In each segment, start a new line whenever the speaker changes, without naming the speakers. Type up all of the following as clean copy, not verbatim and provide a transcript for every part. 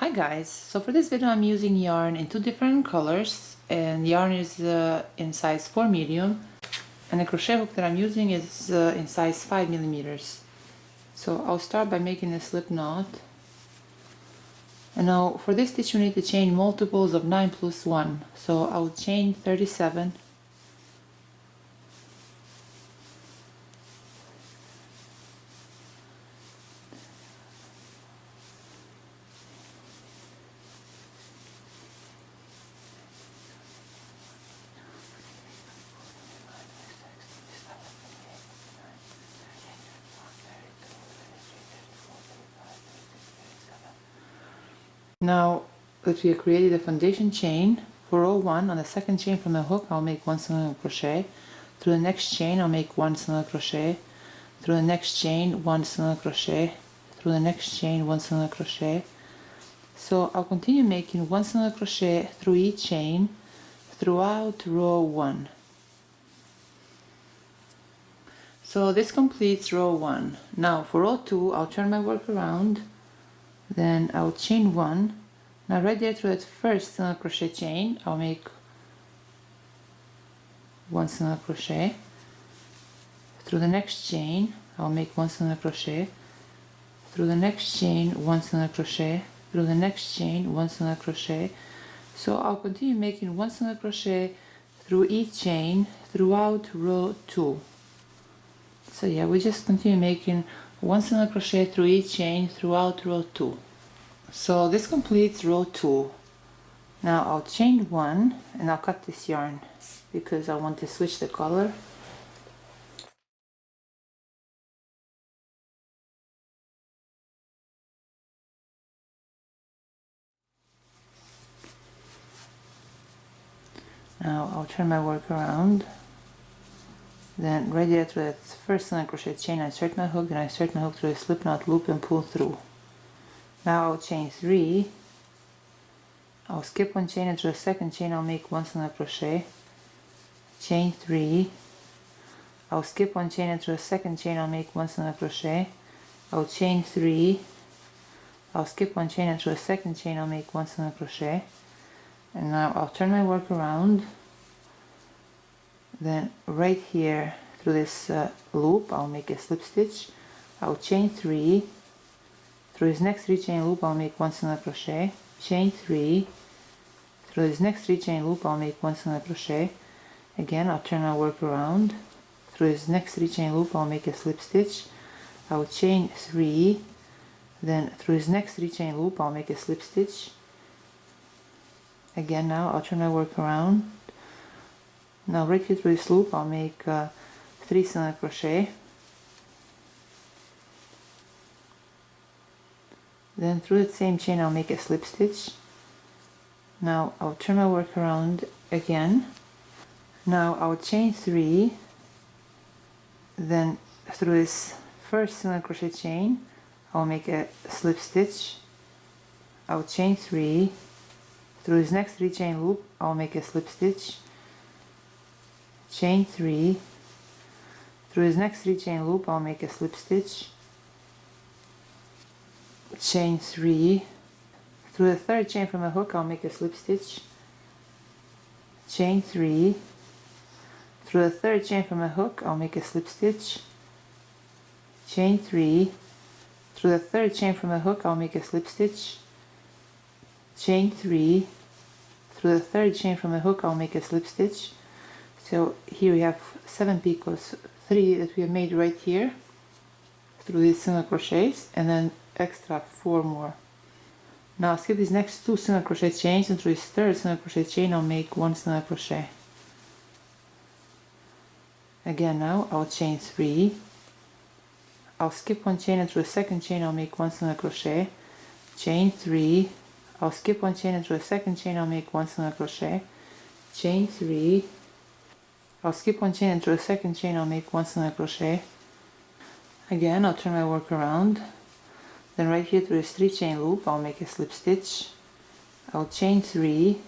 Hi guys, so for this video I'm using yarn in two different colors, and yarn is in size 4 medium, and the crochet hook that I'm using is in size 5 millimeters. So I'll start by making a slip knot, and now for this stitch you need to chain multiples of 9 plus 1, so I'll chain 37. Now that we have created a foundation chain for row 1, on the second chain from the hook I'll make 1 single crochet. Through the next chain I'll make 1 single crochet. Through the next chain 1 single crochet. Through the next chain 1 single crochet. So I'll continue making 1 single crochet through each chain throughout row 1. So this completes row 1. Now for row 2 I'll turn my work around, then I'll chain 1. Now right there through that first single crochet chain I'll make 1 single crochet. Through the next chain I'll make 1 single crochet. Through the next chain 1 single crochet. Through the next chain 1 single crochet. So I'll continue making 1 single crochet through each chain throughout row 2. So yeah, we just continue making 1 single crochet through each chain throughout row 2. So this completes row 2. Now I'll chain 1 and I'll cut this yarn because I want to switch the color. Now I'll turn my work around, then right there through that first single crochet chain I insert my hook, then I insert my hook through a slip knot loop and pull through. Now I'll chain 3, I'll skip 1 chain, and through the second chain I'll make 1 single crochet, chain 3, I'll skip 1 chain, and through the second chain I'll make 1 single crochet, I'll chain 3, I'll skip 1 chain, and through the second chain I'll make 1 single crochet, and now I'll turn my work around, then right here through this loop I'll make a slip stitch, I'll chain 3, through this next 3 chain loop I'll make 1 single crochet, chain 3, through this next 3 chain loop I'll make 1 single crochet, again I'll turn my work around, through this next 3 chain loop I'll make a slip stitch, I'll chain 3, then through this next 3 chain loop I'll make a slip stitch, again now I'll turn my work around, now right here through this loop I'll make 3 single crochet, then through that same chain I'll make a slip stitch. Now I'll turn my work around again. Now I'll chain 3, then through this first single crochet chain I'll make a slip stitch, I'll chain 3, through this next 3 chain loop I'll make a slip stitch, chain 3, through this next 3 chain loop I'll make a slip stitch, chain 3, through the third chain from a hook I'll make a slip stitch, chain 3, through the third chain from a hook I'll make a slip stitch, chain 3, through the third chain from a hook I'll make a slip stitch, chain 3, through the third chain from a hook I'll make a slip stitch. So here we have 7 picots, 3 that we have made right here through these single crochets, and then extra 4 more. Now I'll skip these next 2 single crochet chains, and through this third single crochet chain I'll make 1 single crochet. Again now I'll chain 3, I'll skip 1 chain, and through the second chain I'll make 1 single crochet, chain 3, I'll skip 1 chain, and through the second chain I'll make 1 single crochet, chain 3, I'll skip 1 chain, and through the second chain I'll make 1 single crochet. Again I'll turn my work around, then right here through this 3 chain loop I'll make a slip stitch, I'll chain 3,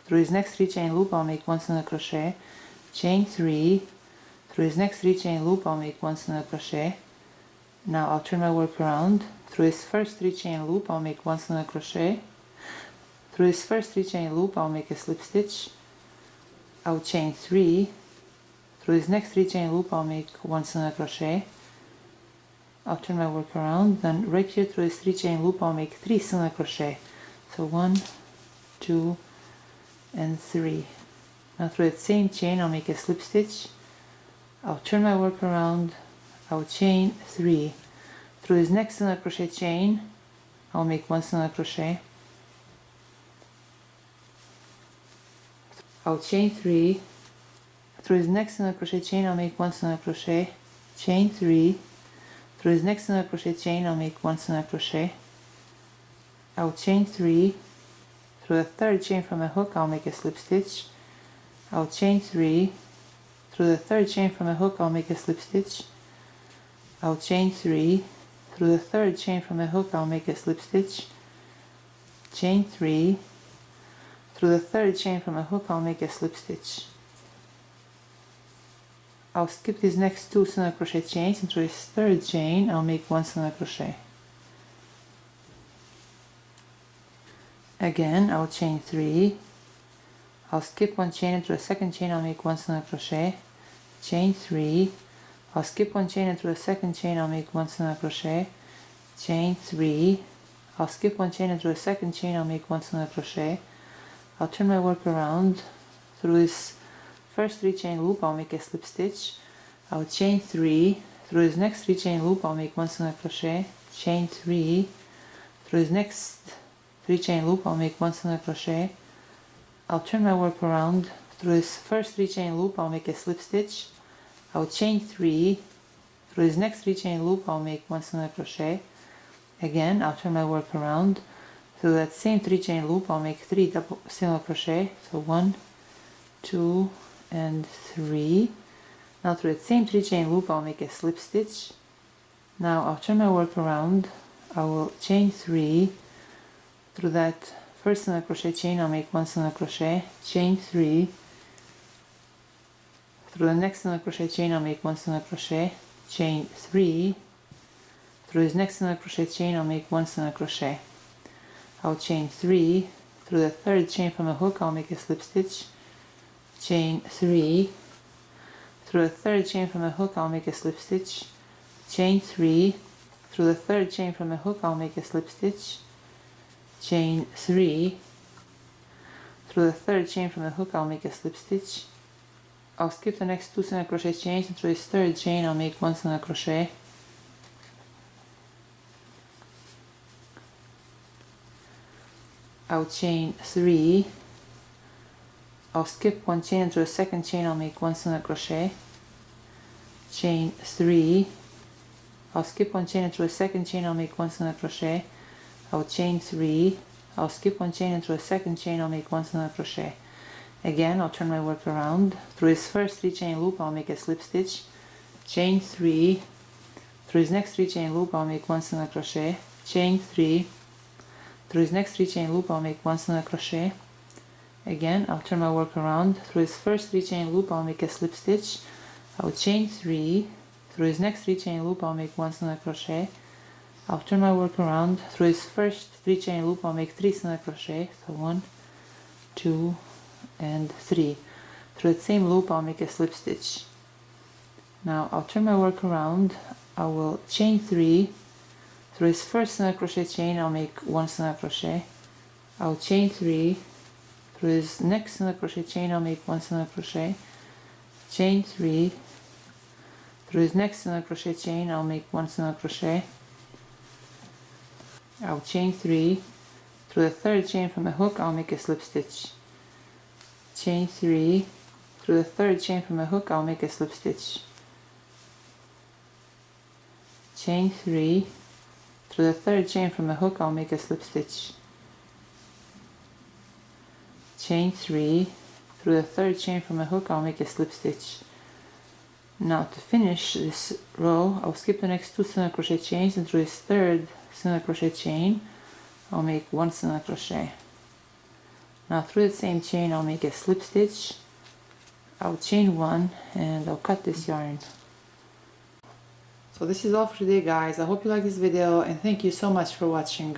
through this next 3 chain loop I'll make 1 single crochet, chain 3, through this next 3 chain loop I'll make 1 single crochet. Now I'll turn my work around, through this first 3 chain loop I'll make 1 single crochet. Through this first 3 chain loop I'll make a slip stitch. I'll chain 3. Through this next 3 chain loop I'll make 1 single crochet. I'll turn my work around, then right here through this 3 chain loop I'll make 3 single crochet. So 1, 2, and 3. Now through that same chain I'll make a slip stitch. I'll turn my work around, I'll chain 3. Through this next single crochet chain I'll make 1 single crochet. I'll chain 3. Through this next single crochet chain I'll make 1 single crochet, chain 3. Through this next single crochet chain I'll make 1 single crochet. I'll chain 3. Through the third chain from a hook I'll make a slip stitch. I'll chain 3. Through the third chain from a hook I'll make a slip stitch. I'll chain 3. Through the third chain from a hook I'll make a slip stitch. Chain 3. Through the third chain from a hook I'll make a slip stitch. I'll skip these next 2 single crochet chains, and through this third chain I'll make 1 single crochet. Again I'll chain 3. I'll skip 1 chain, and through the second chain I'll make 1 single crochet. Chain 3. I'll skip 1 chain, and through the second chain I'll make 1 single crochet. Chain 3. I'll skip 1 chain, and through the second chain I'll make 1 single crochet. I'll turn my work around. Through this first 3 chain loop I'll make a slip stitch. I'll chain 3. Through this next 3 chain loop I'll make 1 single crochet. Chain 3. Through this next 3 chain loop I'll make 1 single crochet. I'll turn my work around. Through this first 3 chain loop I'll make a slip stitch. I'll chain 3. Through this next 3 chain loop I'll make 1 single crochet. Again I'll turn my work around. Through that same 3 chain loop I'll make 3 double single crochet. So 1, 2, and 3. Now through that same 3 chain loop I'll make a slip stitch. Now I'll turn my work around. I will chain 3. Through that first single crochet chain I'll make 1 single crochet, chain 3. Through the next single crochet chain I'll make 1 single crochet, chain 3. Through this next single crochet chain I'll make 1 single crochet. I'll chain 3. Through the third chain from a hook I'll make a slip stitch, chain 3. Through the third chain from a hook I'll make a slip stitch, chain 3. Through the third chain from a hook I'll make a slip stitch, chain 3. Through the third chain from the hook I'll make a slip stitch. I'll skip the next 2 single crochet chains, and through this third chain I'll make 1 single crochet. I'll chain 3. I'll skip 1 chain, and through the second chain I'll make 1 single crochet. Chain 3. I'll skip 1 chain, and through the second chain I'll make 1 single crochet. I'll chain 3. I'll skip 1 chain, and through the second chain I'll make 1 single crochet. Again I'll turn my work around. Through this first 3 chain loop I'll make a slip stitch, chain 3. Through this next 3 chain loop I'll make 1 single crochet, chain 3. Through this next 3 chain loop I'll make 1 single crochet. Again I'll turn my work around. Through this first 3 chain loop I'll make a slip stitch. I'll chain 3. Through this next 3 chain loop I'll make 1 single crochet. I'll turn my work around. Through this first 3 chain loop I'll make 3 single crochet. So 1, 2, and 3. Through that same loop I'll make a slip stitch. Now I'll turn my work around. I will chain 3. Through this first single crochet chain I'll make 1 single crochet. I'll chain 3. Through this next single crochet chain I'll make 1 single crochet, chain 3. Through this next single crochet chain I'll make 1 single crochet. I'll chain 3. Through the third chain from the hook I'll make a slip stitch, chain 3. Through the third chain from the hook I'll make a slip stitch, chain 3. Through the third chain from the hook I'll make a slip stitch, chain 3. Through the third chain from the hook I'll make a slip stitch. Now to finish this row I'll skip the next 2 single crochet chains, and through this third single crochet chain I'll make 1 single crochet. Now through the same chain I'll make a slip stitch. I'll chain 1 and I'll cut this yarn. So this is all for today, guys. I hope you like this video, and thank you so much for watching.